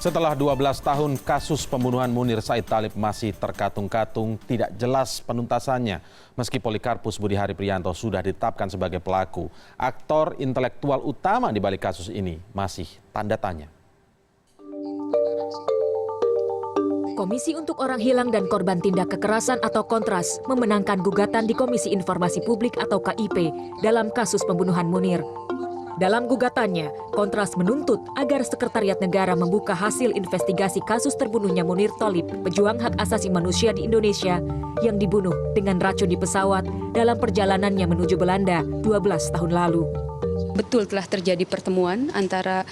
Setelah 12 tahun, kasus pembunuhan Munir Said Thalib masih terkatung-katung, tidak jelas penuntasannya. Meski Polikarpus Budihari Priyanto sudah ditetapkan sebagai pelaku, aktor intelektual utama di balik kasus ini masih tanda tanya. Komisi untuk Orang Hilang dan Korban Tindak Kekerasan atau Kontras memenangkan gugatan di Komisi Informasi Publik atau KIP dalam kasus pembunuhan Munir. Dalam gugatannya, Kontras menuntut agar Sekretariat Negara membuka hasil investigasi kasus terbunuhnya Munir Thalib, pejuang hak asasi manusia di Indonesia, yang dibunuh dengan racun di pesawat dalam perjalanannya menuju Belanda 12 tahun lalu. Betul telah terjadi pertemuan antara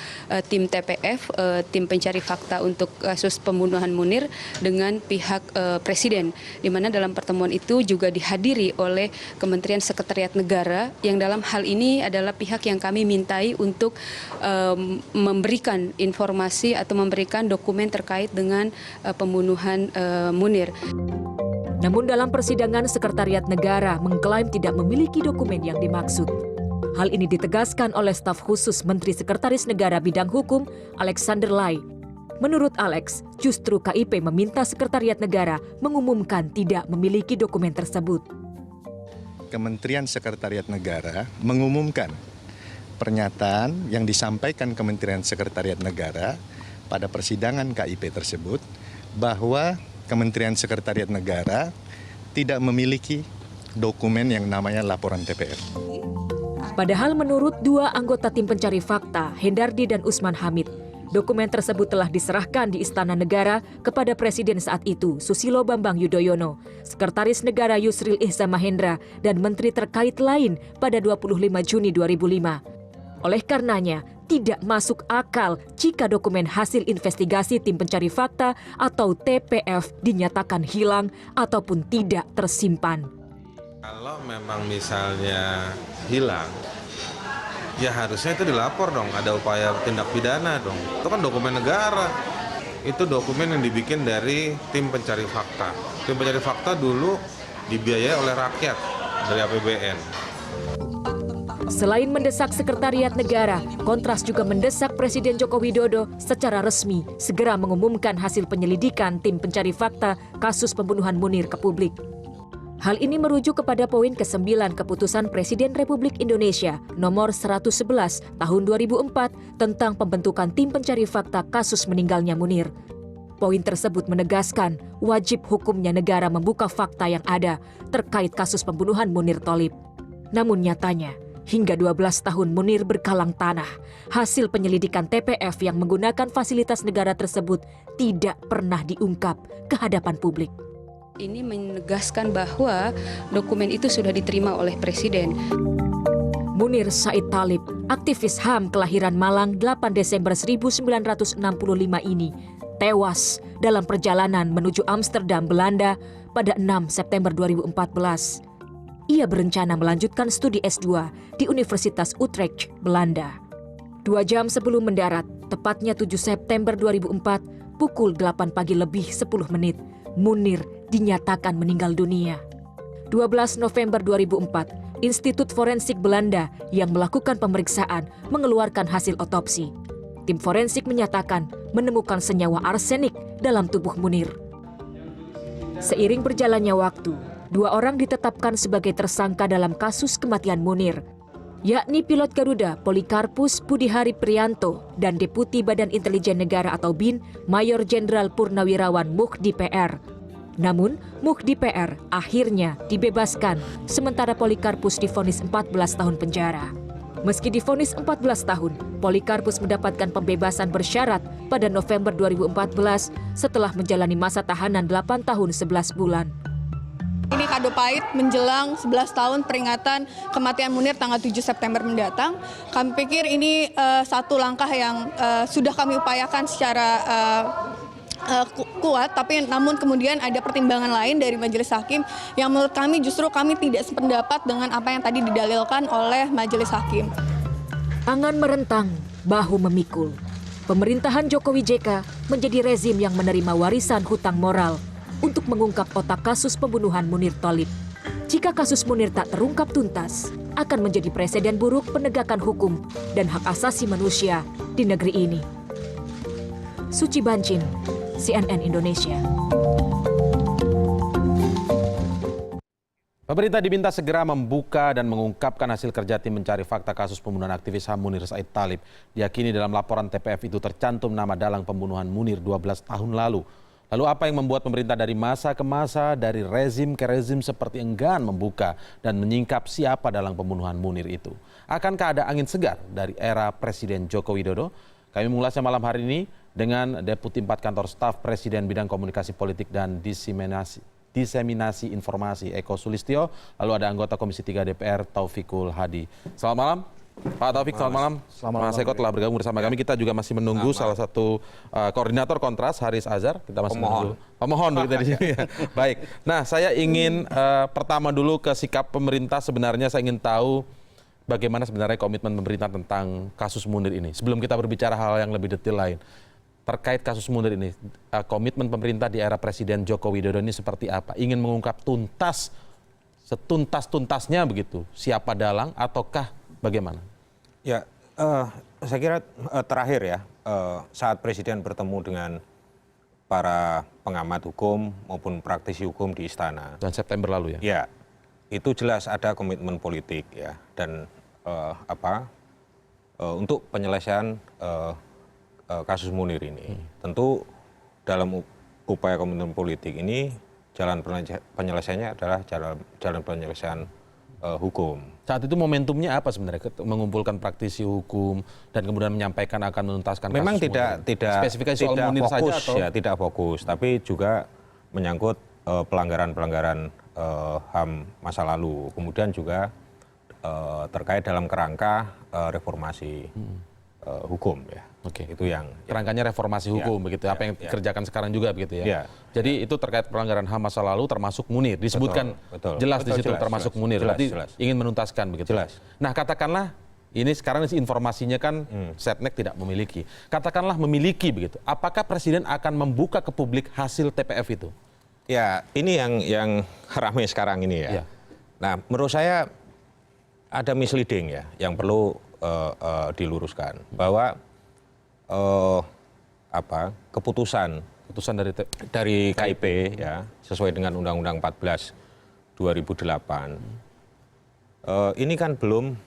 tim TPF, tim pencari fakta untuk kasus pembunuhan Munir dengan pihak Presiden, di mana dalam pertemuan itu juga dihadiri oleh Kementerian Sekretariat Negara, yang dalam hal ini adalah pihak yang kami mintai untuk memberikan informasi atau memberikan dokumen terkait dengan pembunuhan Munir. Namun dalam persidangan, Sekretariat Negara mengklaim tidak memiliki dokumen yang dimaksud. Hal ini ditegaskan oleh staf khusus Menteri Sekretaris Negara Bidang Hukum, Alexander Lai. Menurut Alex, justru KIP meminta Sekretariat Negara mengumumkan tidak memiliki dokumen tersebut. Kementerian Sekretariat Negara mengumumkan pernyataan yang disampaikan Kementerian Sekretariat Negara pada persidangan KIP tersebut bahwa Kementerian Sekretariat Negara tidak memiliki dokumen yang namanya laporan TPF. Padahal menurut dua anggota tim pencari fakta, Hendardi dan Usman Hamid, dokumen tersebut telah diserahkan di Istana Negara kepada Presiden saat itu, Susilo Bambang Yudhoyono, Sekretaris Negara Yusril Ihza Mahendra, dan menteri terkait lain pada 25 Juni 2005. Oleh karenanya, tidak masuk akal jika dokumen hasil investigasi tim pencari fakta atau TPF dinyatakan hilang ataupun tidak tersimpan. Kalau memang misalnya hilang, ya harusnya itu dilapor dong, ada upaya tindak pidana dong. Itu kan dokumen negara, itu dokumen yang dibikin dari tim pencari fakta. Tim pencari fakta dulu dibiayai oleh rakyat dari APBN. Selain mendesak Sekretariat Negara, Kontras juga mendesak Presiden Joko Widodo secara resmi segera mengumumkan hasil penyelidikan tim pencari fakta kasus pembunuhan Munir ke publik. Hal ini merujuk kepada poin ke-9 Keputusan Presiden Republik Indonesia nomor 111 tahun 2004 tentang pembentukan tim pencari fakta kasus meninggalnya Munir. Poin tersebut menegaskan wajib hukumnya negara membuka fakta yang ada terkait kasus pembunuhan Munir Thalib. Namun nyatanya, hingga 12 tahun Munir berkalang tanah, hasil penyelidikan TPF yang menggunakan fasilitas negara tersebut tidak pernah diungkap ke hadapan publik. Ini menegaskan bahwa dokumen itu sudah diterima oleh Presiden. Munir Said Thalib, aktivis HAM kelahiran Malang 8 Desember 1965 ini, tewas dalam perjalanan menuju Amsterdam, Belanda pada 6 September 2014. Ia berencana melanjutkan studi S2 di Universitas Utrecht, Belanda. 2 jam sebelum mendarat, tepatnya 7 September 2004, pukul 8 pagi lebih 10 menit, Munir dinyatakan meninggal dunia. 12 November 2004, Institut Forensik Belanda yang melakukan pemeriksaan mengeluarkan hasil otopsi. Tim forensik menyatakan menemukan senyawa arsenik dalam tubuh Munir. Seiring berjalannya waktu, 2 orang ditetapkan sebagai tersangka dalam kasus kematian Munir, yakni pilot Garuda Polikarpus Budihari Priyanto dan Deputi Badan Intelijen Negara atau BIN Mayor Jenderal Purnawirawan Mukhdi PR. Namun, Mukhdi PR akhirnya dibebaskan, sementara Polikarpus divonis 14 tahun penjara. Meski divonis 14 tahun, Polikarpus mendapatkan pembebasan bersyarat pada November 2014 setelah menjalani masa tahanan 8 tahun 11 bulan. Ini kado pahit menjelang 11 tahun peringatan kematian Munir tanggal 7 September mendatang. Kami pikir ini satu langkah yang sudah kami upayakan secara kuat, tapi namun kemudian ada pertimbangan lain dari majelis hakim yang menurut kami justru kami tidak sependapat dengan apa yang tadi didalilkan oleh majelis hakim. Tangan merentang, bahu memikul. Pemerintahan Jokowi JK menjadi rezim yang menerima warisan hutang moral untuk mengungkap otak kasus pembunuhan Munir Thalib. Jika kasus Munir tak terungkap tuntas, akan menjadi presiden buruk penegakan hukum dan hak asasi manusia di negeri ini. Suci Bancin, CNN Indonesia. Pemerintah diminta segera membuka dan mengungkapkan hasil kerja tim mencari fakta kasus pembunuhan aktivis HAM Munir Said Talib. Diyakini dalam laporan TPF itu tercantum nama dalang pembunuhan Munir 12 tahun lalu. Lalu apa yang membuat pemerintah dari masa ke masa, dari rezim ke rezim seperti enggan membuka dan menyingkap siapa dalang pembunuhan Munir itu? Akankah ada angin segar dari era Presiden Joko Widodo? Kami mengulasnya malam hari ini dengan Deputi 4 Kantor Staf Presiden Bidang Komunikasi Politik dan Diseminasi Informasi Eko Sulistyo, lalu ada anggota Komisi 3 DPR Taufikul Hadi. Selamat malam Pak Taufik, selamat malam. Mas Eko telah bergabung bersama kami. Kita juga masih menunggu salah satu koordinator Kontras, Haris Azhar. Kita masih menunggu. Pemohon begitu di sini ya. Baik. Nah, saya ingin pertama dulu ke sikap pemerintah. Sebenarnya saya ingin tahu bagaimana sebenarnya komitmen pemerintah tentang kasus Munir ini. Sebelum kita berbicara hal yang lebih detail lain. Terkait kasus Munir ini, komitmen pemerintah di era Presiden Joko Widodo ini seperti apa? Ingin mengungkap tuntas, setuntas-tuntasnya begitu, siapa dalang ataukah bagaimana? Ya, saya kira terakhir ya, saat Presiden bertemu dengan para pengamat hukum maupun praktisi hukum di Istana. Dan September lalu ya? Ya, itu jelas ada komitmen politik ya, dan untuk penyelesaian kasus Munir ini. Tentu dalam upaya komitmen politik ini jalan penyelesaiannya adalah jalan penyelesaian hukum. Saat itu momentumnya apa sebenarnya? Mengumpulkan praktisi hukum dan kemudian menyampaikan akan menuntaskan memang kasus tidak spesifikasi soal Munir fokus saja atau? Ya, tidak fokus, tapi juga menyangkut pelanggaran-pelanggaran HAM masa lalu. Kemudian juga terkait dalam kerangka reformasi hukum ya. Oke. Itu yang kerangkanya reformasi hukum begitu. Apa yang dikerjakan sekarang juga begitu ya. Jadi itu terkait pelanggaran HAM masa lalu termasuk Munir. Disebutkan jelas di situ termasuk Munir. Berarti ingin menuntaskan begitu. Jelas. Nah, katakanlah ini sekarang informasinya kan Setnek tidak memiliki. Katakanlah memiliki begitu. Apakah Presiden akan membuka ke publik hasil TPF itu? Ya, ini yang ramai sekarang ini ya. Nah, menurut saya ada misleading ya yang perlu diluruskan bahwa keputusan dari KIP ya sesuai dengan Undang-Undang 14 2008 ini kan belum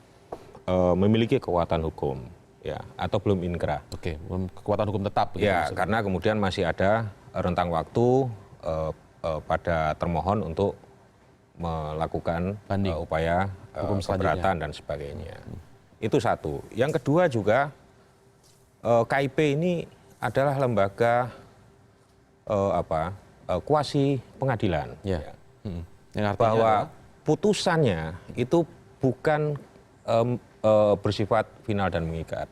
memiliki kekuatan hukum ya atau belum inkrah. Oke, belum kekuatan hukum tetap begitu ya, karena kemudian masih ada rentang waktu pada termohon untuk melakukan upaya keberatan dan sebagainya. Itu satu. Yang kedua juga KIP ini adalah lembaga kuasi pengadilan. Ya. Yang artinya bahwa putusannya itu bukan bersifat final dan mengikat,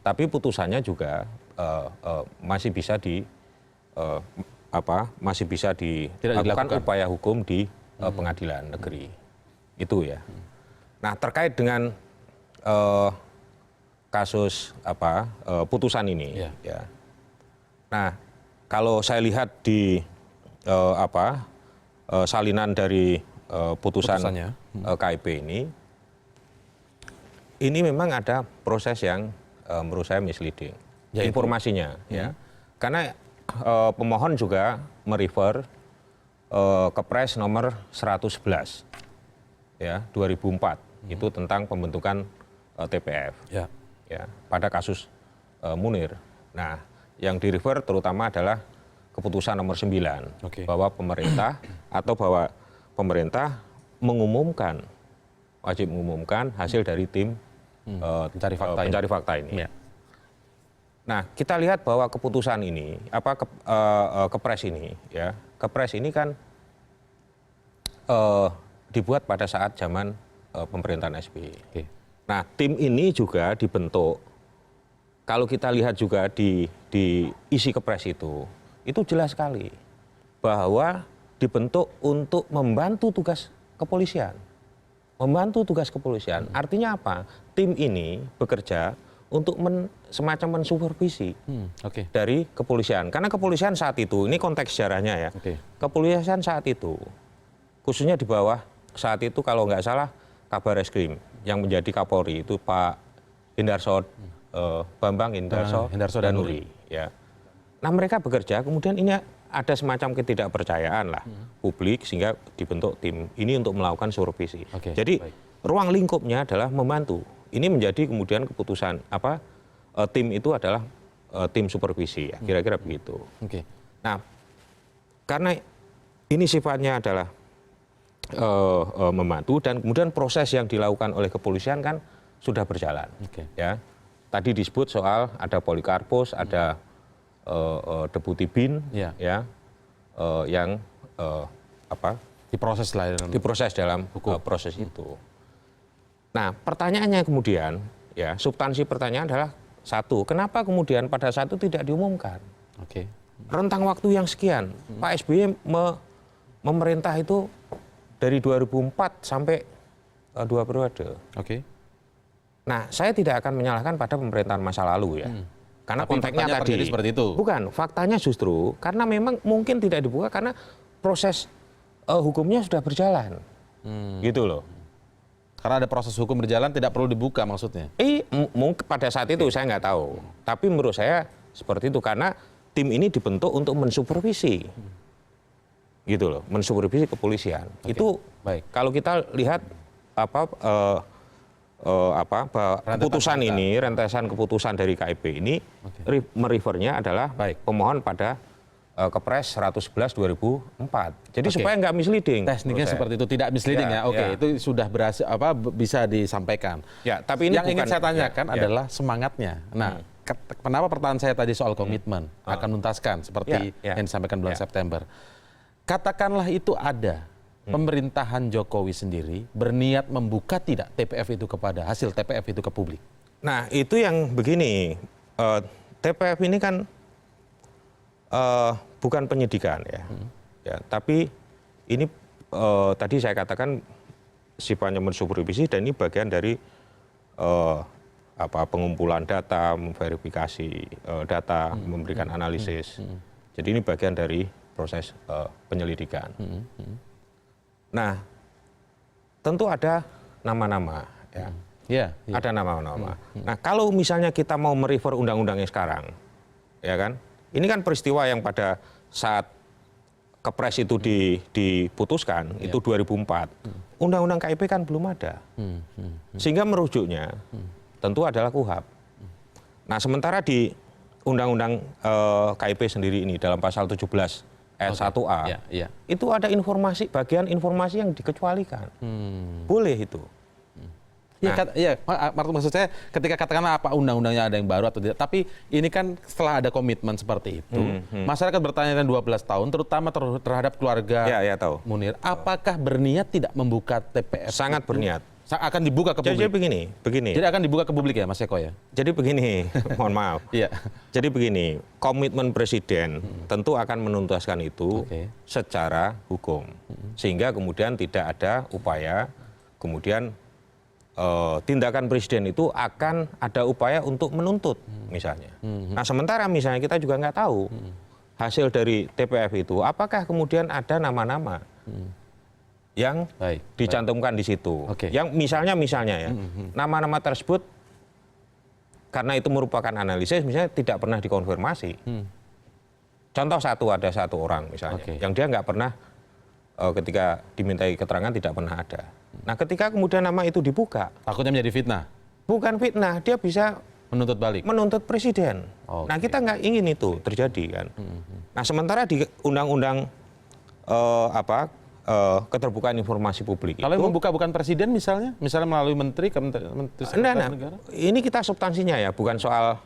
tapi putusannya juga masih bisa dilakukan upaya hukum di pengadilan negeri. Itu ya. Nah, terkait dengan kasus putusan ini ya. Nah, kalau saya lihat di salinan dari putusan KIP ini memang ada proses yang menurut saya misleading informasinya ya. Karena pemohon juga merefer Kepres nomor 111 ya 2004 itu tentang pembentukan TPF ya pada kasus Munir. Nah, yang direfer terutama adalah keputusan nomor 9 bahwa pemerintah wajib mengumumkan hasil dari tim pencari fakta ini. Nah, kita lihat bahwa keputusan ini Kepres ini kan dibuat pada saat zaman pemerintahan SBY. Nah, tim ini juga dibentuk. Kalau kita lihat juga di isi Kepres itu jelas sekali bahwa dibentuk untuk membantu tugas kepolisian. Artinya apa? Tim ini bekerja untuk semacam mensupervisi dari kepolisian. Karena kepolisian saat itu, ini konteks sejarahnya ya. Kepolisian saat itu, khususnya di bawah saat itu kalau nggak salah Kabar Eskrim yang menjadi Kapolri itu Pak Hindarso, Bambang Hindarso Danuri. Ya. Nah mereka bekerja, kemudian ini ada semacam ketidakpercayaan lah publik sehingga dibentuk tim ini untuk melakukan supervisi. Oke, Jadi baik. ruang lingkupnya adalah membantu. Ini menjadi kemudian keputusan tim itu adalah tim supervisi, ya, kira-kira begitu. Oke. Nah, karena ini sifatnya adalah membantu dan kemudian proses yang dilakukan oleh kepolisian kan sudah berjalan. Oke. Ya, tadi disebut soal ada Polikarpus, ada Deputi Bin, Ya. ya, yang Diproses lah dalam diproses dalam proses itu. Nah, pertanyaannya kemudian, ya, substansi pertanyaan adalah satu, kenapa kemudian pada saat itu tidak diumumkan? Oke. Rentang waktu yang sekian, Pak SBY memerintah itu dari 2004 sampai 2 periode. Oke. Nah, saya tidak akan menyalahkan pada pemerintahan masa lalu ya. Karena Tapi konteksnya faktanya tadi terjadi seperti itu. Bukan, faktanya justru karena memang mungkin tidak dibuka karena proses hukumnya sudah berjalan. Gitu loh. Karena ada proses hukum berjalan tidak perlu dibuka maksudnya. Mungkin pada saat itu saya nggak tahu. Tapi menurut saya seperti itu karena tim ini dibentuk untuk mensupervisi. Gitu loh, mensupervisi kepolisian. Itu baik. kalau kita lihat keputusan ini, rentesan keputusan dari KIP ini merefernya adalah Baik. pemohon pada Kepres 111 2004. Jadi Oke. supaya nggak misleading. Tekniknya menurut saya. seperti itu, tidak misleading Ya, ya. Oke, ya. itu sudah berhasil bisa disampaikan. Ya, tapi ini yang ingin bukan- saya tanyakan ya, ya. adalah semangatnya. Nah, kenapa pertanyaan saya tadi soal komitmen akan tuntaskan seperti Ya, ya. yang disampaikan bulan Ya. September. Katakanlah itu ada pemerintahan Jokowi sendiri berniat membuka tidak TPF itu kepada hasil TPF itu ke publik. Nah, itu yang begini. TPF ini kan bukan penyidikan ya. Ya, tapi ini tadi saya katakan sifatnya mensupervisi dan ini bagian dari pengumpulan data, memverifikasi data, memberikan analisis. Jadi ini bagian dari proses penyelidikan. Nah, tentu ada nama-nama ya. Ya, Ada nama-nama. Nah, kalau misalnya kita mau merefer undang-undangnya sekarang, ya kan? Ini kan peristiwa yang pada saat Kepres itu diputuskan, itu 2004. Undang-undang KIP kan belum ada. Sehingga merujuknya tentu adalah KUHP. Nah, sementara di Undang-Undang KIP sendiri ini dalam pasal 17 ayat 1A, Ya, ya. itu ada bagian informasi yang dikecualikan. Boleh itu. Iya, maksud saya ketika katakanlah apa undang-undangnya ada yang baru atau tidak, tapi ini kan setelah ada komitmen seperti itu, masyarakat bertanya 12 tahun, terutama terhadap keluarga Ya, tahu. Munir, apakah berniat tidak membuka TPF? Sangat itu? berniat. Akan dibuka ke Jadi publik? begini. Jadi akan dibuka ke publik ya, Mas Eko ya? Jadi begini, mohon maaf. Iya. Jadi begini, komitmen presiden tentu akan menuntaskan itu Oke. secara hukum. Sehingga kemudian tidak ada upaya, kemudian tindakan presiden itu akan ada upaya untuk menuntut misalnya. Nah sementara misalnya kita juga nggak tahu hasil dari TPF itu, apakah kemudian ada nama-nama yang dicantumkan di situ. Oke. Yang misalnya ya, nama-nama tersebut karena itu merupakan analisis misalnya tidak pernah dikonfirmasi. Contoh ada satu orang misalnya, Oke. yang dia nggak pernah ketika dimintai keterangan tidak pernah ada. Nah ketika kemudian nama itu dibuka, Takutnya menjadi fitnah, bukan fitnah, dia bisa menuntut balik. menuntut presiden. Oke. Nah kita nggak ingin itu terjadi kan. Nah sementara di undang-undang keterbukaan informasi publik Kalau itu, yang membuka bukan presiden misalnya melalui menteri sekretaris negara? ini kita substansinya ya, bukan soal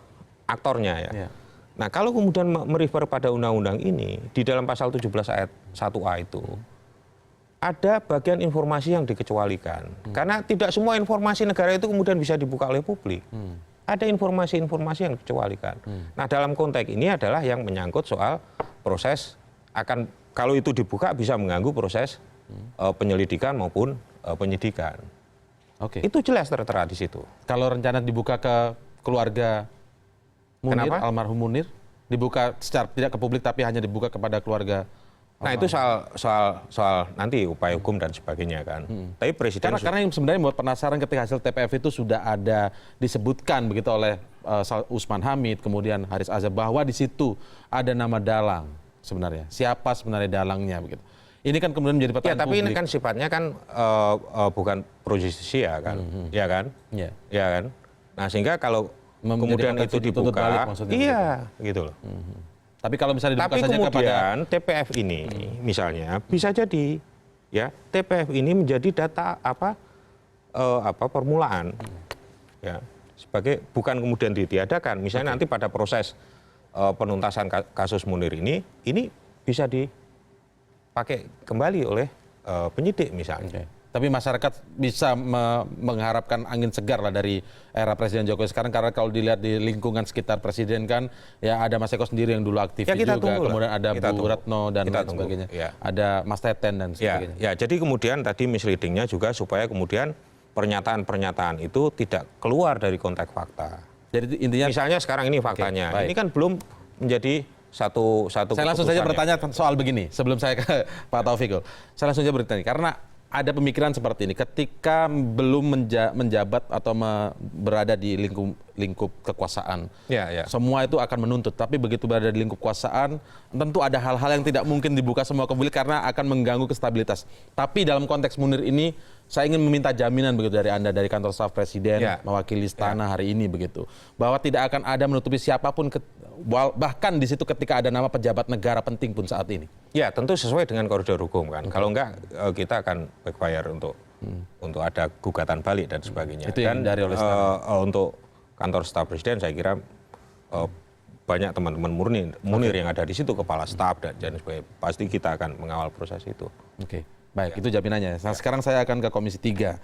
aktornya ya. Ya. Nah kalau kemudian merefer pada undang-undang ini, di dalam pasal 17 ayat 1A itu, ada bagian informasi yang dikecualikan. Karena tidak semua informasi negara itu kemudian bisa dibuka oleh publik. Ada informasi-informasi yang dikecualikan. Nah dalam konteks ini adalah yang menyangkut soal proses kalau itu dibuka bisa mengganggu proses penyelidikan maupun penyidikan. Oke. Itu jelas tertera di situ. Kalau rencana dibuka ke keluarga Munir, Kenapa? almarhum Munir, dibuka secara tidak ke publik tapi hanya dibuka kepada keluarga Nah itu soal nanti upaya hukum dan sebagainya kan. Tapi presiden Karena yang sebenarnya membuat penasaran ketika hasil TPF itu sudah ada disebutkan begitu oleh Usman Hamid, kemudian Haris Azhar, bahwa di situ ada nama dalang sebenarnya. Siapa sebenarnya dalangnya begitu. Ini kan kemudian menjadi pertanyaan tapi publik. ini kan sifatnya kan bukan pro justisia kan, ya kan, Iya. ya kan. Nah sehingga kalau kemudian itu dituntut dibuka, balik maksudnya. iya gitu loh. Tapi kalau misalnya dibuka Tapi saja kepada kemudian TPF ini misalnya bisa jadi ya TPF ini menjadi data permulaan ya sebagai bukan kemudian ditiadakan. Misalnya nanti pada proses penuntasan kasus Munir ini bisa dipakai kembali oleh penyidik misalnya. Oke. Tapi masyarakat bisa mengharapkan angin segar lah dari era Presiden Jokowi sekarang, karena kalau dilihat di lingkungan sekitar Presiden kan ya ada Mas Eko sendiri yang dulu aktif Ya, juga, tunggulah. kemudian ada Kita Bu tunggu. Retno dan Kita lain tunggu. sebagainya. Ya. Ada Mas Teten dan sebagainya. Ya, jadi kemudian tadi misleadingnya juga supaya kemudian pernyataan-pernyataan itu tidak keluar dari konteks fakta. Jadi intinya Misalnya sekarang ini faktanya, baik. ini kan belum menjadi satu saya langsung saja keputusan bertanya soal begini sebelum saya ke Pak Taufikul. Saya langsung saja bertanya karena ada pemikiran seperti ini ketika belum menjabat atau berada di lingkup kekuasaan. Ya. Semua itu akan menuntut, tapi begitu berada di lingkup kekuasaan tentu ada hal-hal yang tidak mungkin dibuka semua ke publik karena akan mengganggu kestabilitas. Tapi dalam konteks Munir ini saya ingin meminta jaminan begitu dari Anda, dari kantor staf Presiden, Ya. mewakili istana hari ini begitu, bahwa tidak akan ada menutupi siapapun, bahkan di situ ketika ada nama pejabat negara penting pun saat ini. Ya, tentu sesuai dengan koridor hukum kan. Kalau enggak kita akan backfire untuk ada gugatan balik dan sebagainya. Itu yang dihindari oleh istana. Untuk kantor staf Presiden saya kira banyak teman-teman Munir yang ada di situ, kepala staf dan sebagainya. Pasti kita akan mengawal proses itu. Oke, baik, itu jaminannya. Nah, sekarang saya akan ke Komisi 3.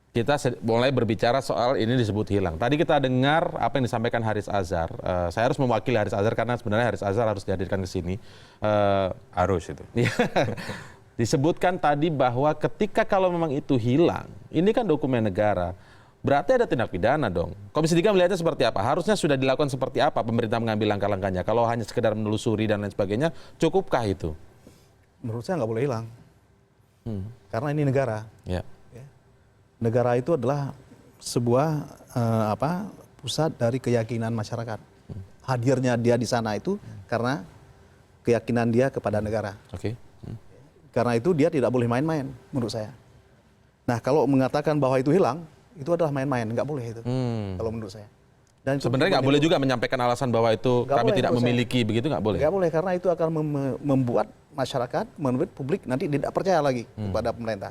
Kita mulai berbicara soal ini disebut hilang. Tadi kita dengar apa yang disampaikan Haris Azhar. Saya harus mewakili Haris Azhar karena sebenarnya Haris Azhar harus dihadirkan ke sini. Harus itu. Disebutkan tadi bahwa ketika kalau memang itu hilang, ini kan dokumen negara, berarti ada tindak pidana dong. Komisi 3 melihatnya seperti apa? Harusnya sudah dilakukan seperti apa pemerintah mengambil langkah-langkahnya? Kalau hanya sekedar menelusuri dan lain sebagainya, cukupkah itu? Menurut saya nggak boleh hilang. Karena ini negara. Ya. Negara itu adalah sebuah pusat dari keyakinan masyarakat. Hadirnya dia di sana itu karena keyakinan dia kepada negara. Oke. Karena itu dia tidak boleh main-main menurut saya. Nah kalau mengatakan bahwa itu hilang, itu adalah main-main, nggak boleh itu. Kalau menurut saya. Dan Sebenarnya nggak boleh juga menyampaikan alasan bahwa itu Nggak kami boleh, tidak menurut memiliki, begitu nggak boleh? Nggak boleh karena itu akan membuat masyarakat, membuat publik nanti tidak percaya lagi kepada pemerintah.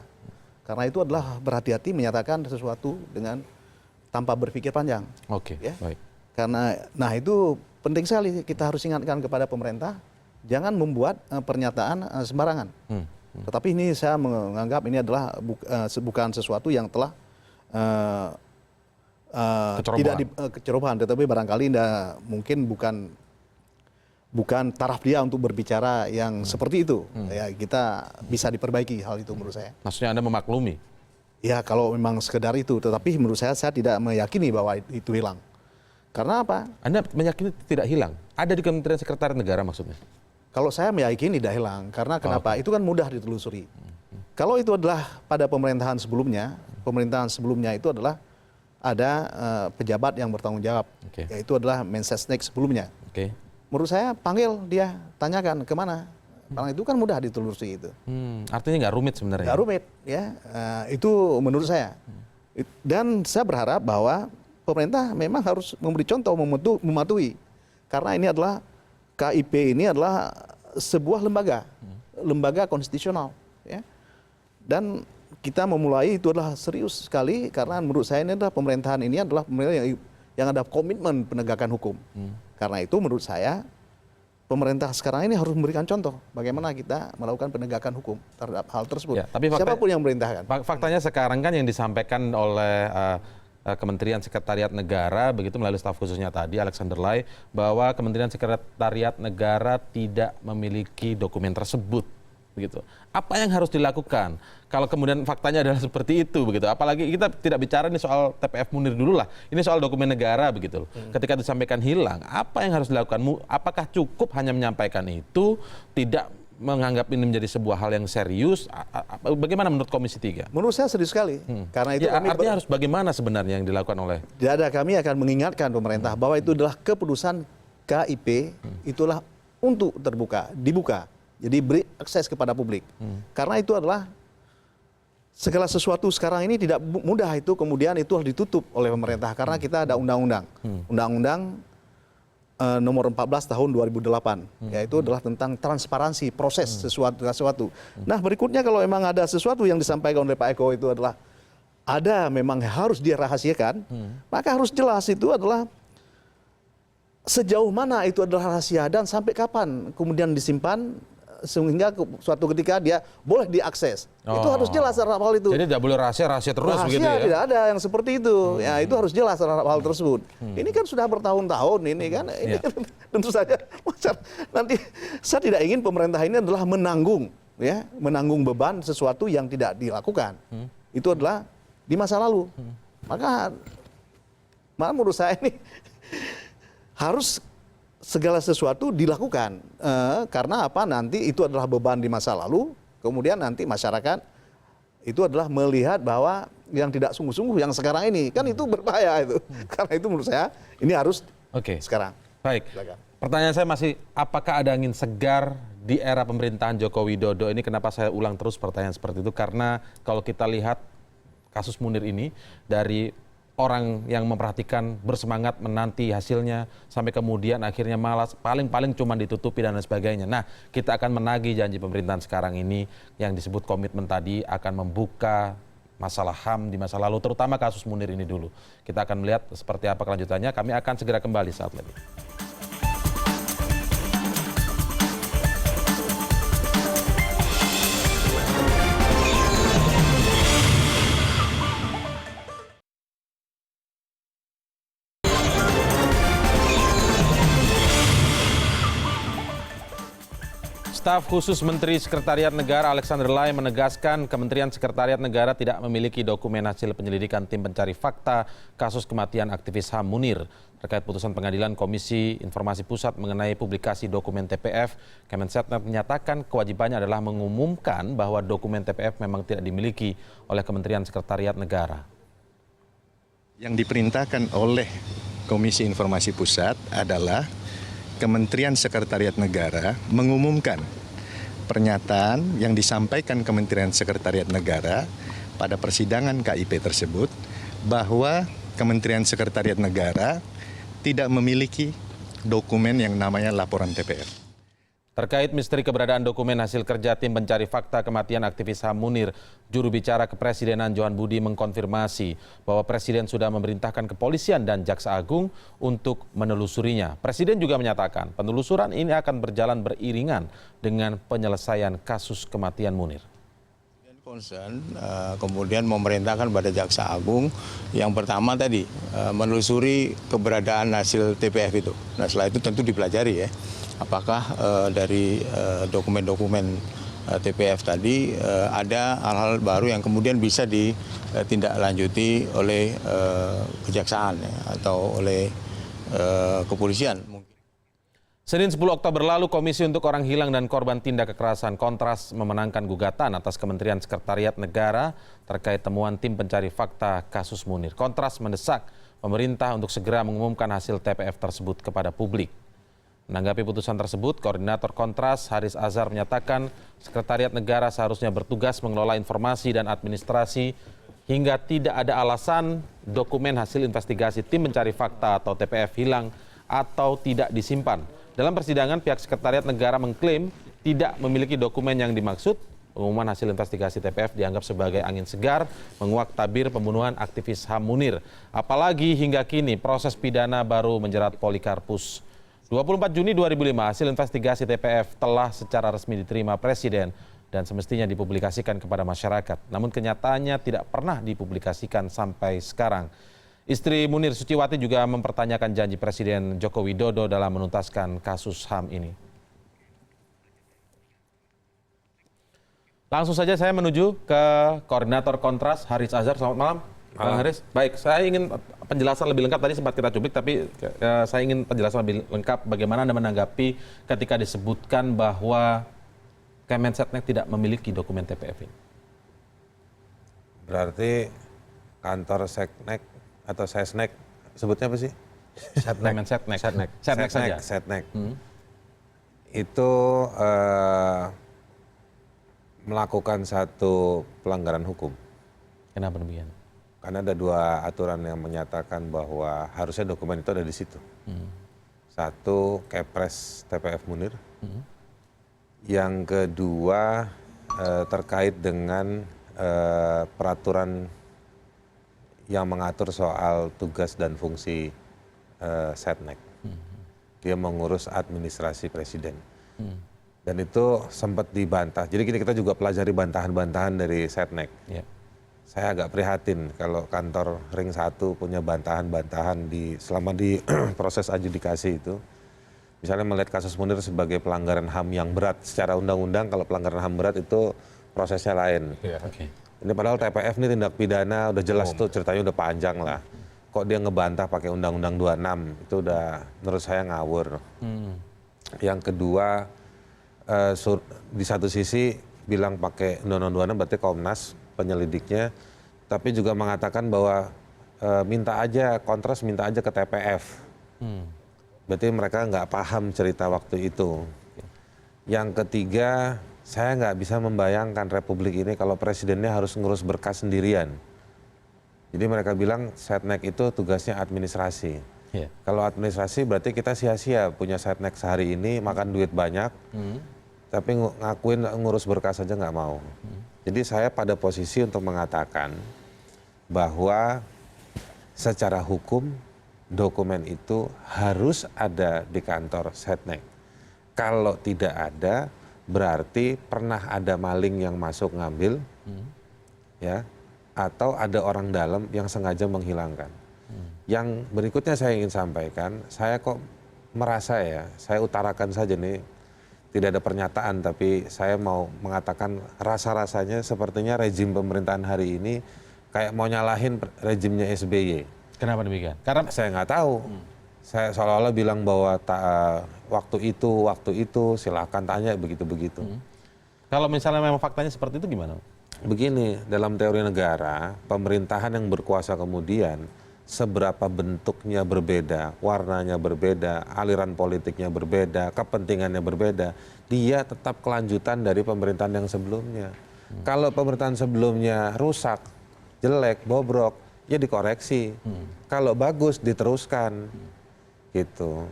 Karena itu adalah berhati-hati menyatakan sesuatu dengan tanpa berpikir panjang. Oke, Ya. baik. Karena, nah itu penting sekali kita harus ingatkan kepada pemerintah, jangan membuat pernyataan sembarangan. Tetapi ini saya menganggap ini adalah bukan sesuatu yang telah tidak kecerobohan, tetapi barangkali mungkin bukan taraf dia untuk berbicara yang seperti itu. Ya kita bisa diperbaiki hal itu menurut saya. Maksudnya Anda memaklumi? Ya kalau memang sekedar itu, tetapi menurut saya tidak meyakini bahwa itu hilang. Karena apa? Anda meyakini tidak hilang? Ada di Kementerian Sekretariat Negara maksudnya? Kalau saya meyakini tidak hilang, karena kenapa? Itu kan mudah ditelusuri. Kalau itu adalah pada pemerintahan sebelumnya itu adalah ada pejabat yang bertanggung jawab, yaitu adalah Mensesnek sebelumnya. Oke. Menurut saya panggil dia, tanyakan kemana. Karena itu kan mudah ditelusuri itu. Artinya nggak rumit sebenarnya? Nggak rumit, ya. Itu menurut saya. Dan saya berharap bahwa pemerintah memang harus memberi contoh, mematuhi. Karena ini adalah KIP ini adalah sebuah lembaga konstitusional, ya. Dan kita memulai itu adalah serius sekali karena menurut saya ini adalah pemerintahan ini adalah pemerintahan yang ada komitmen penegakan hukum. Karena itu menurut saya pemerintah sekarang ini harus memberikan contoh bagaimana kita melakukan penegakan hukum terhadap hal tersebut. Ya, tapi siapapun yang memerintahkan. Faktanya sekarang kan yang disampaikan oleh Kementerian Sekretariat Negara, begitu melalui staf khususnya tadi, Alexander Lai, bahwa Kementerian Sekretariat Negara tidak memiliki dokumen tersebut. Begitu. Apa yang harus dilakukan kalau kemudian faktanya adalah seperti itu, begitu? Apalagi kita tidak bicara ini soal TPF Munir dulu lah, ini soal dokumen negara begitu. Ketika disampaikan hilang, apa yang harus dilakukan? Apakah cukup hanya menyampaikan itu, tidak menganggap ini menjadi sebuah hal yang serius? Bagaimana menurut Komisi 3? Menurut saya serius sekali. Karena itu Ya, artinya harus bagaimana sebenarnya yang dilakukan oleh... tidak ada, kami akan mengingatkan pemerintah bahwa itu adalah keputusan KIP, itulah untuk dibuka. Jadi beri akses kepada publik. Karena itu adalah segala sesuatu sekarang ini tidak mudah itu, kemudian itu harus ditutup oleh pemerintah. Karena kita ada undang-undang. Undang-undang nomor 14 tahun 2008, yaitu adalah tentang transparansi proses sesuatu. Nah, berikutnya kalau memang ada sesuatu yang disampaikan oleh Pak Eko itu adalah ada memang harus dirahasiakan, maka harus jelas itu adalah sejauh mana itu adalah rahasia dan sampai kapan kemudian disimpan sehingga suatu ketika dia boleh diakses. Itu harus jelas terhadap hal itu. Jadi tidak boleh rahasia terus begitu ya? Tidak ada yang seperti itu. Ya, itu harus jelas terhadap hal tersebut. Ini kan sudah bertahun-tahun ini kan. Ini kan tentu saja nanti saya tidak ingin pemerintah ini adalah menanggung beban sesuatu yang tidak dilakukan. Itu adalah di masa lalu. Maka menurut saya ini harus segala sesuatu dilakukan karena apa, nanti itu adalah beban di masa lalu, kemudian nanti masyarakat itu adalah melihat bahwa yang tidak sungguh-sungguh yang sekarang ini kan itu berbahaya itu. Karena itu menurut saya ini harus sekarang. Baik. Silakan. Pertanyaan saya masih, apakah ada angin segar di era pemerintahan Joko Widodo ini? Kenapa saya ulang terus pertanyaan seperti itu? Karena kalau kita lihat kasus Munir ini dari orang yang memperhatikan bersemangat menanti hasilnya sampai kemudian akhirnya malas paling cuma ditutupi dan lain sebagainya. Nah, kita akan menagih janji pemerintahan sekarang ini yang disebut komitmen tadi akan membuka masalah HAM di masa lalu, terutama kasus Munir ini dulu. Kita akan melihat seperti apa kelanjutannya. Kami akan segera kembali saat lagi. Staf khusus Menteri Sekretariat Negara Alexander Lai menegaskan Kementerian Sekretariat Negara tidak memiliki dokumen hasil penyelidikan tim pencari fakta kasus kematian aktivis HAM Munir. Terkait putusan pengadilan Komisi Informasi Pusat mengenai publikasi dokumen TPF, Kemensetnet menyatakan kewajibannya adalah mengumumkan bahwa dokumen TPF memang tidak dimiliki oleh Kementerian Sekretariat Negara. Yang diperintahkan oleh Komisi Informasi Pusat adalah Kementerian Sekretariat Negara mengumumkan pernyataan yang disampaikan Kementerian Sekretariat Negara pada persidangan KIP tersebut bahwa Kementerian Sekretariat Negara tidak memiliki dokumen yang namanya laporan TPF. Terkait misteri keberadaan dokumen hasil kerja tim pencari fakta kematian aktivis HAM Munir, juru bicara Kepresidenan Johan Budi mengkonfirmasi bahwa Presiden sudah memerintahkan kepolisian dan Jaksa Agung untuk menelusurinya. Presiden juga menyatakan penelusuran ini akan berjalan beriringan dengan penyelesaian kasus kematian Munir. Concern, kemudian memerintahkan pada Jaksa Agung yang pertama tadi menelusuri keberadaan hasil TPF itu. Nah, setelah itu tentu dipelajari ya. Apakah dari dokumen-dokumen TPF tadi ada hal-hal baru yang kemudian bisa ditindaklanjuti oleh kejaksaan ya, atau oleh kepolisian. Senin 10 Oktober lalu, Komisi untuk Orang Hilang dan Korban Tindak Kekerasan Kontras memenangkan gugatan atas Kementerian Sekretariat Negara terkait temuan tim pencari fakta kasus Munir. Kontras mendesak pemerintah untuk segera mengumumkan hasil TPF tersebut kepada publik. Menanggapi putusan tersebut, Koordinator Kontras Haris Azhar menyatakan Sekretariat Negara seharusnya bertugas mengelola informasi dan administrasi hingga tidak ada alasan dokumen hasil investigasi tim pencari fakta atau TPF hilang atau tidak disimpan. Dalam persidangan, pihak Sekretariat Negara mengklaim tidak memiliki dokumen yang dimaksud. Pengumuman hasil investigasi TPF dianggap sebagai angin segar menguak tabir pembunuhan aktivis HAM Munir. Apalagi hingga kini proses pidana baru menjerat Polikarpus. 24 Juni 2005, hasil investigasi TPF telah secara resmi diterima Presiden dan semestinya dipublikasikan kepada masyarakat. Namun kenyataannya tidak pernah dipublikasikan sampai sekarang. Istri Munir, Suciwati, juga mempertanyakan janji Presiden Joko Widodo dalam menuntaskan kasus HAM ini. Langsung saja saya menuju ke Koordinator Kontras, Haris Azhar. Selamat malam, Bang Haris. Baik, saya ingin penjelasan lebih lengkap. Tadi sempat kita cubik, tapi saya ingin penjelasan lebih lengkap bagaimana Anda menanggapi ketika disebutkan bahwa Kemensetnek tidak memiliki dokumen TPF ini? Berarti kantor Seknek atau Sesnek, sebutnya apa sih? Kemensetnek. Setnek saja. Setnek. Itu melakukan satu pelanggaran hukum. Kenapa demikian? Karena ada 2 aturan yang menyatakan bahwa harusnya dokumen itu ada di situ. Satu, Kepres TPF Munir. Yang kedua, terkait dengan peraturan yang mengatur soal tugas dan fungsi Setnek. Dia mengurus administrasi presiden. Dan itu sempat dibantah. Jadi kita juga pelajari bantahan-bantahan dari Setnek. Saya agak prihatin kalau kantor Ring 1 punya bantahan-bantahan selama di proses adjudikasi itu. Misalnya melihat kasus Munir sebagai pelanggaran HAM yang berat. Secara undang-undang kalau pelanggaran HAM berat itu prosesnya lain. Ini padahal TPF ini tindak pidana, udah jelas tuh ceritanya udah panjang lah. Kok dia ngebantah pakai Undang-Undang 26, itu udah menurut saya ngawur. Yang kedua, di satu sisi bilang pakai Undang-Undang 26 berarti Komnas penyelidiknya, tapi juga mengatakan bahwa minta aja, kontras minta aja ke TPF. Berarti mereka nggak paham cerita waktu itu. Yang ketiga, saya nggak bisa membayangkan Republik ini kalau presidennya harus ngurus berkas sendirian. Jadi mereka bilang Setnek itu tugasnya administrasi. Kalau administrasi berarti kita sia-sia punya Setnek sehari ini, makan duit banyak, tapi ngakuin ngurus berkas saja nggak mau. Jadi saya pada posisi untuk mengatakan bahwa secara hukum dokumen itu harus ada di kantor Setnek. Kalau tidak ada, berarti pernah ada maling yang masuk ngambil, ya, atau ada orang dalam yang sengaja menghilangkan. Yang berikutnya saya ingin sampaikan, saya kok merasa ya, saya utarakan saja nih, tidak ada pernyataan, tapi saya mau mengatakan rasa-rasanya sepertinya rezim pemerintahan hari ini kayak mau nyalahin rezimnya SBY. Kenapa demikian? Karena saya nggak tahu. Saya seolah-olah bilang bahwa waktu itu silahkan tanya begitu-begitu. kalau misalnya memang faktanya seperti itu gimana? Begini, dalam teori negara, pemerintahan yang berkuasa kemudian seberapa bentuknya berbeda, warnanya berbeda, aliran politiknya berbeda, kepentingannya berbeda, dia tetap kelanjutan dari pemerintahan yang sebelumnya. Kalau pemerintahan sebelumnya rusak, jelek, bobrok, ya dikoreksi. Kalau bagus, diteruskan. Gitu.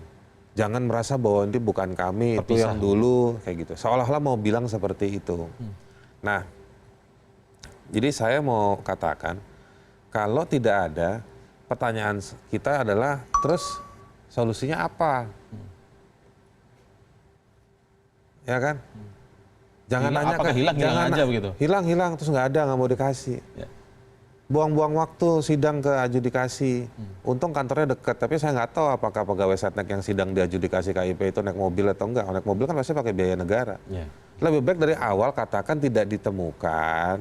Jangan merasa bahwa ini bukan kami, itu yang dulu, kayak gitu. Seolah-olah mau bilang seperti itu. Nah, jadi saya mau katakan, kalau tidak ada, pertanyaan kita adalah, terus solusinya apa? Ya kan? Jangan nanya ke hilang aja begitu. Hilang terus nggak ada, nggak mau dikasih. Buang-buang waktu sidang ke adjudikasi. Untung kantornya dekat, tapi saya nggak tahu apakah pegawai Setnek yang sidang di adjudikasi KIP itu naik mobil atau enggak. Naik mobil kan pasti pakai biaya negara. Lebih baik dari awal katakan tidak ditemukan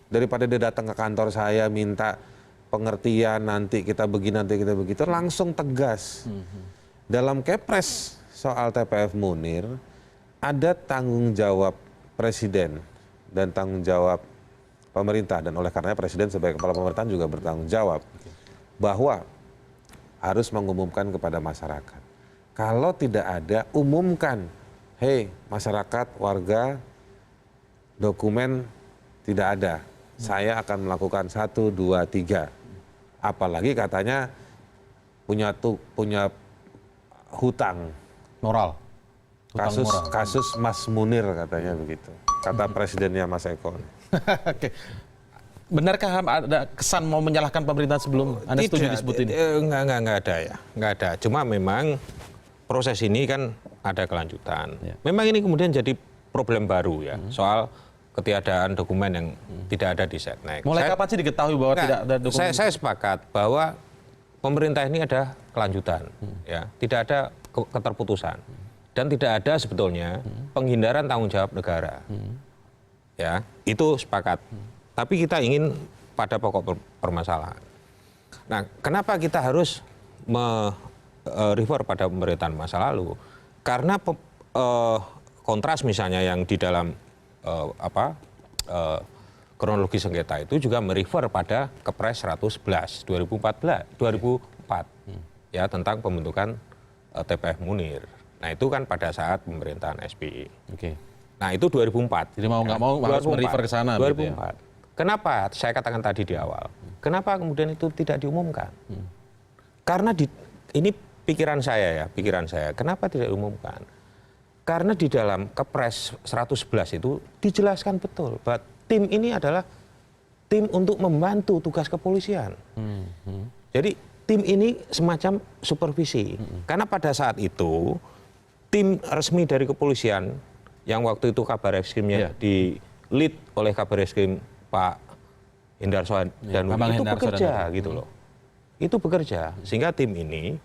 daripada dia datang ke kantor saya minta pengertian, nanti kita begini, nanti kita begitu, langsung tegas. Dalam Kepres soal TPF Munir, ada tanggung jawab presiden dan tanggung jawab pemerintah, dan oleh karenanya presiden sebagai kepala pemerintahan juga bertanggung jawab bahwa harus mengumumkan kepada masyarakat. Kalau tidak ada, umumkan, hei masyarakat, warga, dokumen tidak ada. Saya akan melakukan 1, 2, 3. Apalagi katanya punya hutang moral. Kasus Mas Munir katanya begitu. Kata presidennya Mas Eko. Oke. Benarkah ada kesan mau menyalahkan pemerintahan sebelum Anda setuju disebut ini? Enggak ada ya. Enggak ada. Cuma memang proses ini kan ada kelanjutan. Memang ini kemudian jadi problem baru ya. Soal ketiadaan dokumen yang tidak ada di Setnek. Mulai kapan sih diketahui bahwa tidak ada dokumen? Saya sepakat bahwa pemerintah ini ada kelanjutan, ya, tidak ada keterputusan, dan tidak ada sebetulnya penghindaran tanggung jawab negara, ya, itu sepakat. Tapi kita ingin pada pokok permasalahan. Nah, kenapa kita harus refer pada pemerintahan masa lalu? Karena kontras misalnya yang di dalam kronologi sengketa itu juga merefer pada Kepres 111 2004 ya tentang pembentukan TPF Munir. Nah itu kan pada saat pemerintahan SBY. Oke. Nah itu 2004. Jadi mau nggak mau harus merefer ke sana. 2004. Gitu ya? Kenapa? Saya katakan tadi di awal. Kenapa kemudian itu tidak diumumkan? Karena ini pikiran saya. Kenapa tidak diumumkan? Karena di dalam Kepres 111 itu dijelaskan betul bahwa tim ini adalah tim untuk membantu tugas kepolisian. Jadi tim ini semacam supervisi. Karena pada saat itu tim resmi dari kepolisian yang waktu itu Kabar Eskrimnya di lead oleh Kabar Eskrim Pak Hendarso Danuri itu bekerja gitu loh. Itu bekerja sehingga tim ini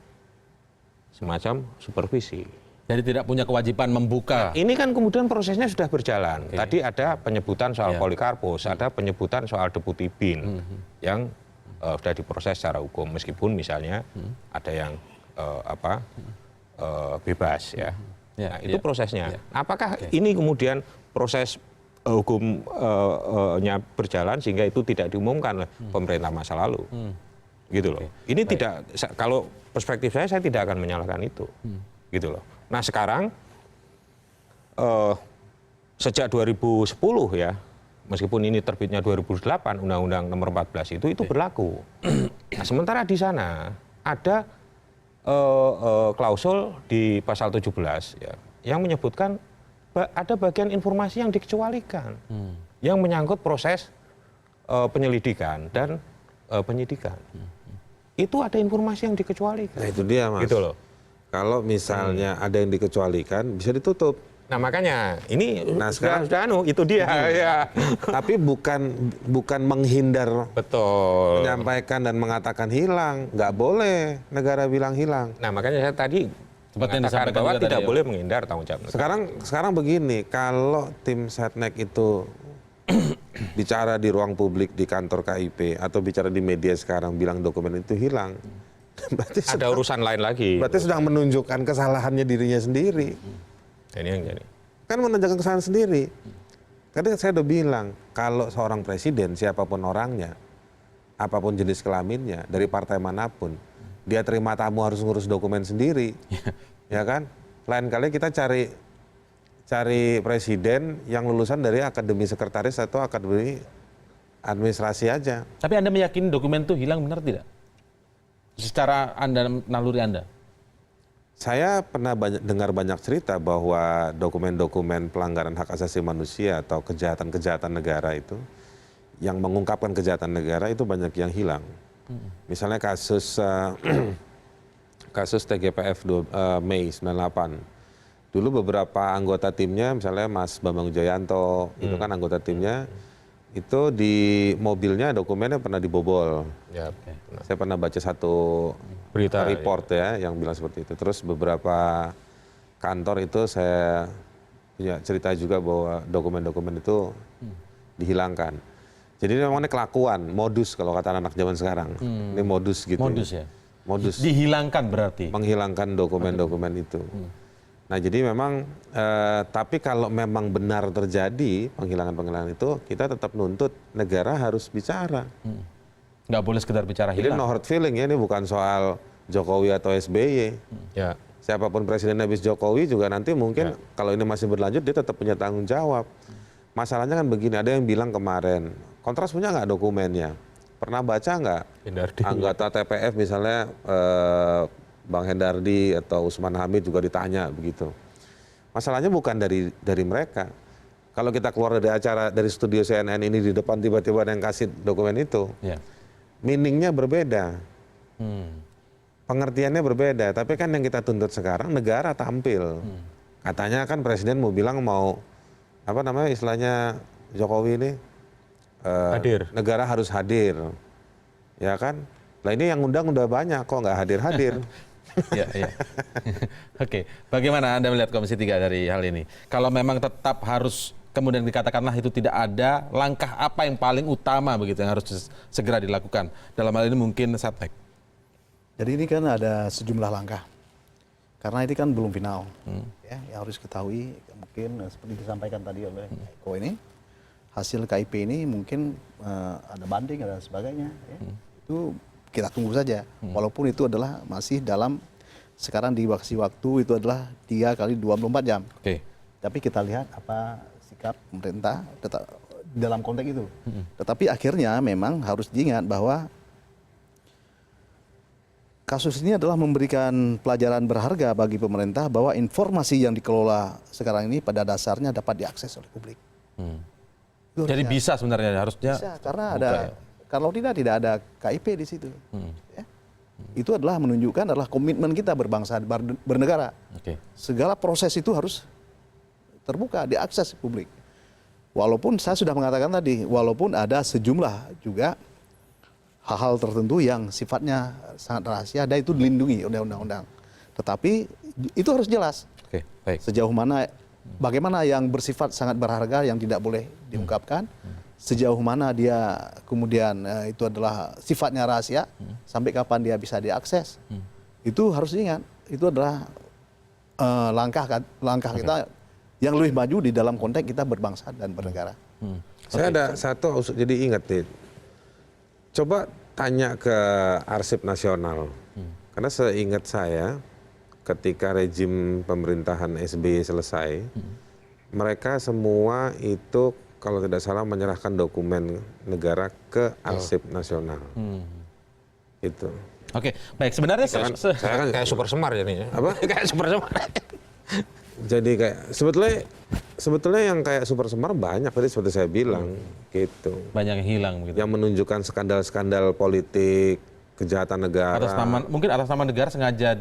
semacam supervisi. Jadi tidak punya kewajiban membuka. Nah, ini kan kemudian prosesnya sudah berjalan. Tadi ada penyebutan soal Polikarpus, ada penyebutan soal Deputi Bin yang sudah diproses secara hukum meskipun misalnya ada yang bebas ya. Nah, itu prosesnya. Apakah ini kemudian proses hukumnya berjalan sehingga itu tidak diumumkan oleh pemerintah masa lalu? Gitu loh. Ini tidak, kalau perspektif saya tidak akan menyalahkan itu. Gitu loh. Nah sekarang sejak 2010 ya, meskipun ini terbitnya 2008 Undang-Undang Nomor 14 itu berlaku. Nah, sementara di sana ada klausul di pasal 17 ya, yang menyebutkan ada bagian informasi yang dikecualikan, yang menyangkut proses penyelidikan dan penyidikan. Itu ada informasi yang dikecualikan. Nah itu dia Mas. Gitu loh. Kalau misalnya ada yang dikecualikan bisa ditutup. Nah makanya ini sekarang sudah itu dia ya. Tapi bukan menghindar menyampaikan dan mengatakan hilang, nggak boleh negara bilang hilang. Nah makanya saya tadi mengatakan bahwa tidak boleh menghindar tanggung jawab. Sekarang begini, kalau tim Setnek itu bicara di ruang publik di kantor KIP atau bicara di media sekarang bilang dokumen itu hilang. Berarti ada urusan lain lagi. Berarti sedang menunjukkan kesalahannya dirinya sendiri. Ini yang jadi. Kan menunjukkan kesalahan sendiri. Tadi saya udah bilang, kalau seorang presiden, siapapun orangnya, apapun jenis kelaminnya, dari partai manapun, dia terima tamu harus ngurus dokumen sendiri. Ya kan? Lain kali kita cari presiden yang lulusan dari akademi sekretaris atau akademi administrasi aja. Tapi Anda meyakini dokumen itu hilang benar tidak? Secara naluri Anda? Saya pernah dengar banyak cerita bahwa dokumen-dokumen pelanggaran hak asasi manusia atau kejahatan-kejahatan negara itu, yang mengungkapkan kejahatan negara itu banyak yang hilang. Misalnya kasus TGPF Mei 98. Dulu beberapa anggota timnya, misalnya Mas Bambang Wijayanto, itu kan anggota timnya, itu di mobilnya dokumennya pernah dibobol. Ya, saya pernah baca satu berita report ya yang bilang seperti itu. Terus beberapa kantor itu saya punya cerita juga bahwa dokumen-dokumen itu dihilangkan. Jadi memang ini kelakuan, modus kalau kata anak zaman sekarang. Ini modus gitu. Modus ya? Modus. Dihilangkan berarti? Menghilangkan dokumen-dokumen itu. Nah jadi memang, tapi kalau memang benar terjadi penghilangan-penghilangan itu, kita tetap nuntut negara harus bicara. Nggak boleh sekedar bicara hilang. Jadi no hard feeling ya, ini bukan soal Jokowi atau SBY. Ya. Siapapun presiden habis Jokowi juga nanti mungkin kalau ini masih berlanjut dia tetap punya tanggung jawab. Masalahnya kan begini, ada yang bilang kemarin, Kontras punya nggak dokumennya? Pernah baca nggak anggota TPF misalnya Bang Hendardi atau Usman Hamid juga ditanya begitu. Masalahnya bukan dari mereka. Kalau kita keluar dari acara dari studio CNN ini di depan tiba-tiba ada yang kasih dokumen itu, meaningnya berbeda, pengertiannya berbeda. Tapi kan yang kita tuntut sekarang negara tampil. Katanya kan presiden mau bilang mau apa namanya istilahnya Jokowi ini hadir. Negara harus hadir, ya kan? Lah ini yang undang udah banyak kok nggak hadir-hadir. Ya. Oke, bagaimana Anda melihat Komisi 3 dari hal ini? Kalau memang tetap harus kemudian dikatakanlah itu tidak ada, langkah apa yang paling utama begitu yang harus segera dilakukan? Dalam hal ini mungkin Setnek. Jadi ini kan ada sejumlah langkah. Karena ini kan belum final. Ya, yang harus ketahui mungkin seperti disampaikan tadi oleh Eko ini, hasil KIP ini mungkin ada banding dan sebagainya. Ya. Itu kita tunggu saja. Walaupun itu adalah masih dalam sekarang dikasih waktu itu adalah 3 kali 24 jam. Tapi kita lihat apa sikap pemerintah dalam konteks itu. Tetapi akhirnya memang harus diingat bahwa kasus ini adalah memberikan pelajaran berharga bagi pemerintah bahwa informasi yang dikelola sekarang ini pada dasarnya dapat diakses oleh publik. Jadi bisa sebenarnya harusnya. Bisa, karena ada kalau tidak ada KIP di situ. Ya. Itu adalah menunjukkan adalah komitmen kita berbangsa bernegara. Segala proses itu harus terbuka, diakses publik. Walaupun saya sudah mengatakan tadi, walaupun ada sejumlah juga hal-hal tertentu yang sifatnya sangat rahasia, dan itu dilindungi oleh undang-undang. Tetapi itu harus jelas. Sejauh mana, bagaimana yang bersifat sangat berharga yang tidak boleh diungkapkan, sejauh mana dia kemudian itu adalah sifatnya rahasia, sampai kapan dia bisa diakses. Itu harus diingat. Itu adalah langkah kita yang lebih maju di dalam konteks kita berbangsa dan bernegara. Saya ada satu, jadi ingat nih. Coba tanya ke Arsip Nasional. Karena seingat saya, ketika rejim pemerintahan SBY selesai, mereka semua itu kalau tidak salah menyerahkan dokumen negara ke Arsip Nasional. Itu. Oke, baik. Sebenarnya saya kan kayak Super Semar jadinya. Apa? Kayak Super Semar. Jadi kayak sebetulnya yang kayak Super Semar banyak tadi seperti saya bilang gitu. Banyak yang hilang begitu. Yang menunjukkan skandal-skandal politik, kejahatan negara. Mungkin atas nama negara sengaja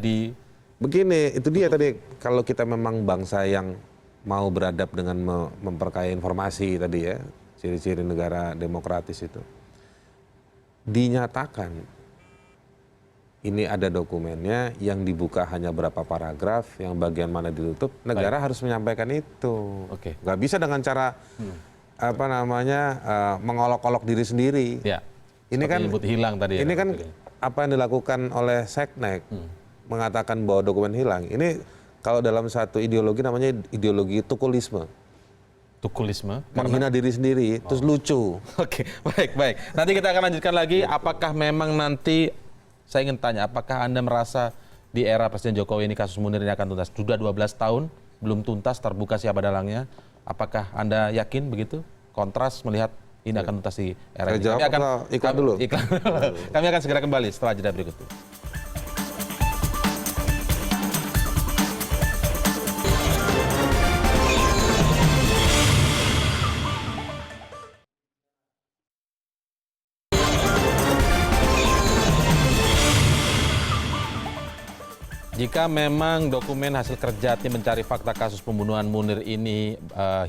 Begini, itu dia tadi, kalau kita memang bangsa yang mau beradab dengan memperkaya informasi tadi ya, ciri-ciri negara demokratis itu. Dinyatakan ini ada dokumennya yang dibuka hanya berapa paragraf, yang bagian mana ditutup, negara harus menyampaikan itu. Nggak bisa dengan cara mengolok-olok diri sendiri. Ini kan hilang tadi. Ini kan apa yang dilakukan oleh Seknek, mengatakan bahwa dokumen hilang. Ini kalau dalam satu ideologi namanya ideologi tukulisme. Menghina diri sendiri, terus lucu. Baik. Nanti kita akan lanjutkan lagi. Apakah memang nanti, saya ingin tanya, apakah Anda merasa di era Presiden Jokowi ini kasus Munir ini akan tuntas? Sudah 12 tahun, belum tuntas, terbuka siapa dalangnya. Apakah Anda yakin begitu? Kontras melihat ini akan tuntas di era ini. Kami akan iklan dulu. Kami akan segera kembali setelah jeda berikut ini. Jika memang dokumen hasil kerja tim mencari fakta kasus pembunuhan Munir ini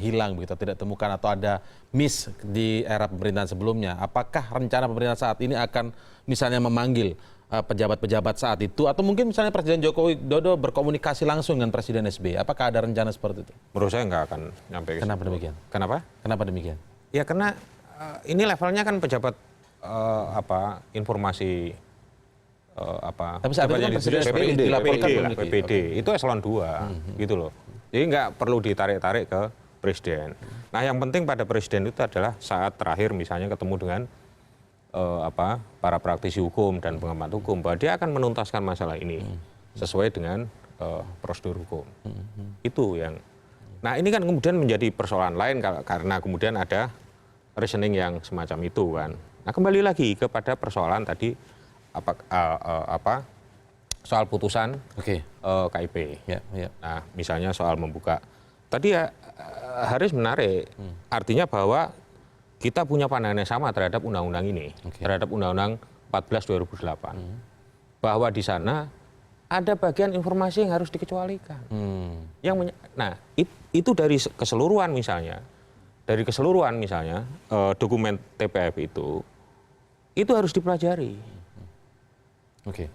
hilang begitu, tidak temukan atau ada miss di era pemerintahan sebelumnya, apakah rencana pemerintah saat ini akan misalnya memanggil pejabat-pejabat saat itu, atau mungkin misalnya Presiden Joko Widodo berkomunikasi langsung dengan Presiden SBY? Apakah ada rencana seperti itu? Menurut saya nggak akan nyampe ke situ. Kenapa demikian? Kenapa demikian? Ya karena ini levelnya kan pejabat informasi tapi saat itu kan Presiden SBY dilaporkan PPD itu eselon 2 gitu loh. Jadi nggak perlu ditarik-tarik ke presiden. Nah yang penting pada presiden itu adalah saat terakhir misalnya ketemu dengan para praktisi hukum dan pengamat hukum, bahwa dia akan menuntaskan masalah ini sesuai dengan prosedur hukum. Itu yang. Nah ini kan kemudian menjadi persoalan lain karena kemudian ada reasoning yang semacam itu kan. Nah kembali lagi kepada persoalan tadi soal putusan KIP. Nah, misalnya soal membuka. Tadi ya Haris menarik. Artinya bahwa kita punya pandangan yang sama terhadap undang-undang ini, terhadap Undang-Undang 14 2008. Bahwa di sana ada bagian informasi yang harus dikecualikan. Nah, itu dari keseluruhan misalnya. Dari keseluruhan misalnya dokumen TPF itu harus dipelajari.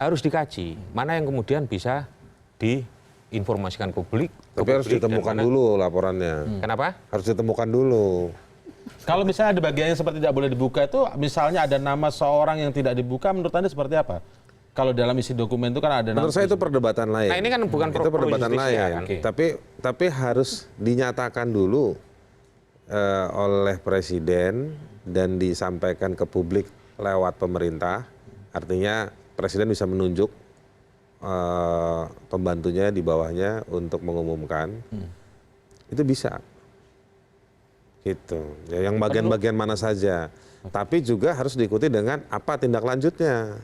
Harus dikaji, mana yang kemudian bisa diinformasikan publik. Tapi harus ditemukan dulu laporannya. Kenapa? Harus ditemukan dulu. Kalau misalnya ada bagian yang seperti tidak boleh dibuka itu, misalnya ada nama seorang yang tidak dibuka, menurut Anda seperti apa? kalau dalam isi dokumen itu kan ada Menurut saya itu perdebatan lain. Nah ini kan bukan itu perdebatan pro-justisia, lain. kan? Oke. Tapi harus dinyatakan dulu oleh presiden dan disampaikan ke publik lewat pemerintah. Artinya presiden bisa menunjuk pembantunya di bawahnya untuk mengumumkan. Itu bisa. Gitu. Ya, yang bagian-bagian mana saja. Tapi juga harus diikuti dengan apa tindak lanjutnya.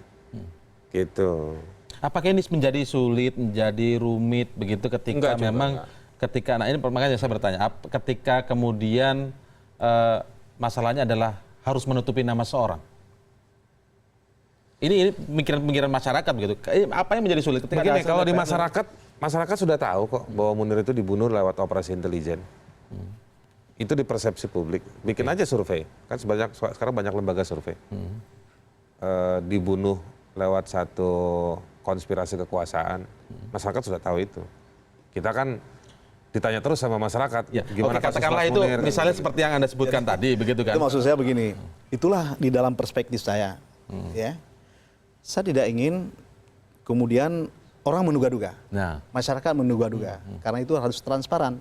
Gitu. Apakah ini menjadi sulit, menjadi rumit begitu ketika Enggak juga, memang enggak. ketika, nah ini makanya saya bertanya, ketika kemudian masalahnya adalah harus menutupi nama seorang. Ini pemikiran masyarakat begitu. Apa yang menjadi sulit ketika Begini, ada kalau di TPF? masyarakat sudah tahu kok bahwa Munir itu dibunuh lewat operasi intelijen. Itu di persepsi publik. Bikin aja survei. Kan sekarang banyak lembaga survei. Dibunuh lewat satu konspirasi kekuasaan. Masyarakat sudah tahu itu. Kita kan ditanya terus sama masyarakat. Ya, Gimana kasus katakanlah Mas itu Munir? misalnya seperti yang Anda sebutkan tadi, begitu kan? Itu maksud saya begini, itulah di dalam perspektif saya, ya. Saya tidak ingin kemudian orang menduga-duga, Nah, masyarakat menduga-duga, karena itu harus transparan.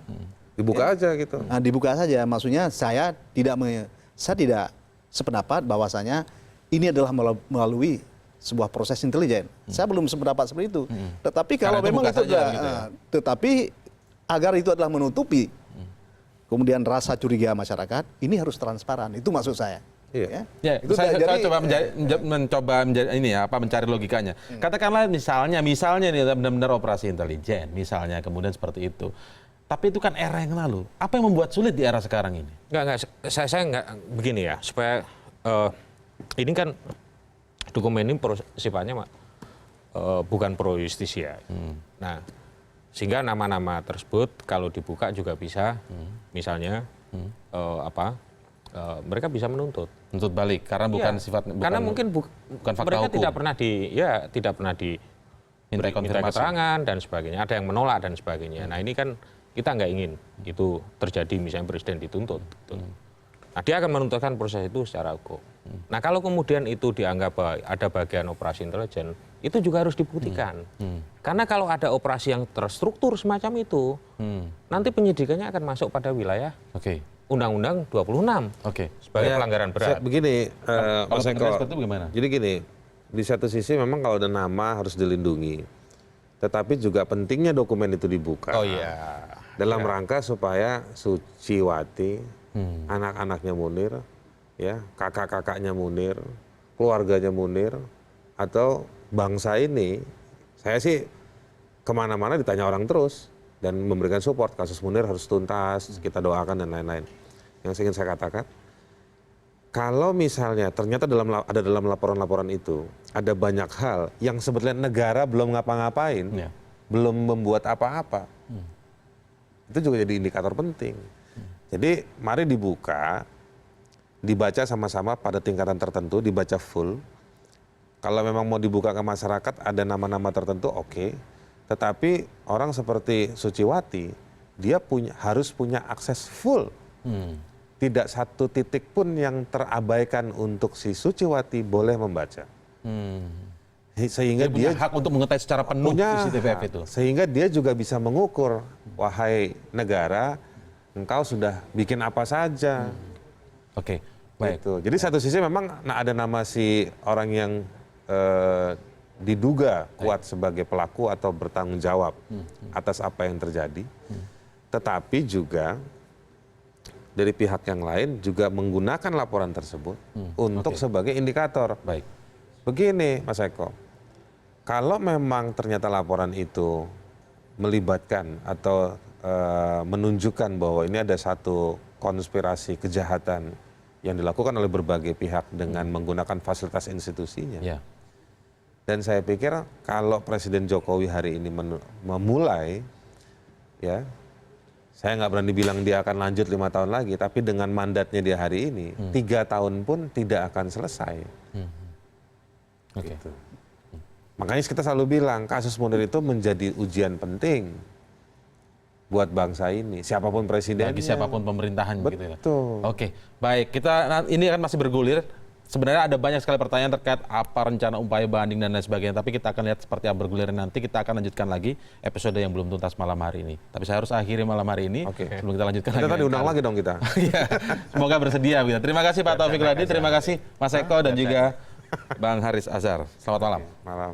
Dibuka aja gitu. Nah, dibuka saja, maksudnya saya tidak sependapat bahwasanya ini adalah melalui sebuah proses intelijen. Saya belum sependapat seperti itu. Tetapi kalau Karena itu memang buka itu saja, adalah, gitu ya? tetapi agar itu adalah menutupi kemudian rasa curiga masyarakat, ini harus transparan. Itu maksud saya. Iya. ya, Itu saya jadi- coba mencari logikanya. Katakanlah misalnya ini benar-benar operasi intelijen, misalnya kemudian seperti itu. Tapi itu kan era yang lalu. Apa yang membuat sulit di era sekarang ini? Enggak, saya enggak begini ya, supaya ini kan dokumen ini sifatnya bukan pro justisia. Nah, sehingga nama-nama tersebut kalau dibuka juga bisa, misalnya mereka bisa menuntut balik karena bukan Iya, sifat karena mungkin bukan fakta mereka hukum. tidak pernah Minta minta konfirmasi. keterangan dan sebagainya, ada yang menolak dan sebagainya. Nah ini kan kita nggak ingin itu terjadi, misalnya presiden dituntut. Nah dia akan menuntutkan proses itu secara hukum. Nah kalau kemudian itu dianggap ada bagian operasi intelijen, itu juga harus dibuktikan. Karena kalau ada operasi yang terstruktur semacam itu, nanti penyidikannya akan masuk pada wilayah Oke. Undang-Undang 26 Oke. sebagai pelanggaran berat. Begini, Kalau Mas Eko, pendapat seperti itu bagaimana? jadi gini, di satu sisi memang kalau ada nama harus dilindungi, tetapi juga pentingnya dokumen itu dibuka. Oh iya. Dalam rangka supaya Suciwati, anak-anaknya Munir, ya kakak-kakaknya Munir, keluarganya Munir, atau bangsa ini, saya sih kemana-mana ditanya orang terus dan memberikan support, kasus Munir harus tuntas, kita doakan dan lain-lain. Yang ingin saya katakan, kalau misalnya ternyata ada dalam laporan-laporan itu ada banyak hal yang sebetulnya negara belum ngapa-ngapain, Ya. belum membuat apa-apa, itu juga jadi indikator penting. Jadi mari dibuka, dibaca sama-sama pada tingkatan tertentu, dibaca full. Kalau memang mau dibuka ke masyarakat ada nama-nama tertentu, oke. Tetapi orang seperti Suciwati, dia harus punya akses full. Tidak satu titik pun yang terabaikan untuk si Suciwati boleh membaca. Sehingga Dia punya hak untuk mengetahui secara penuh isi TPF hak. itu. Sehingga dia juga bisa mengukur, wahai negara, engkau sudah bikin apa saja. Oke. Baik. Gitu. Jadi satu sisi memang ada nama si orang yang diduga kuat sebagai pelaku atau bertanggung jawab atas apa yang terjadi. Tetapi juga dari pihak yang lain juga menggunakan laporan tersebut untuk sebagai indikator. Baik. Begini Mas Eko, kalau memang ternyata laporan itu melibatkan atau menunjukkan bahwa ini ada satu konspirasi kejahatan yang dilakukan oleh berbagai pihak dengan menggunakan fasilitas institusinya. Ya. Dan saya pikir kalau Presiden Jokowi hari ini memulai, ya, saya nggak berani bilang dia akan lanjut 5 tahun lagi, tapi dengan mandatnya dia hari ini, 3 tahun pun tidak akan selesai. Oke. Gitu. Makanya kita selalu bilang kasus Munir itu menjadi ujian penting buat bangsa ini, siapapun presidennya. Bagi siapapun pemerintahan gitu ya. Betul. Oke, baik. Ini kan masih bergulir sebenarnya ada banyak sekali pertanyaan terkait apa rencana upaya banding dan lain sebagainya. Tapi kita akan lihat seperti apa bergulirnya nanti. Kita akan lanjutkan lagi episode yang belum tuntas malam hari ini. Tapi saya harus akhiri malam hari ini. Sebelum kita lanjutkan Kita lagi. tadi undang lagi dong kita. Iya. Semoga bersedia. Terima kasih Pak Taufik Riyadi. Terima kasih Mas Eko dan juga Bang Haris Azhar. Selamat malam. Malam.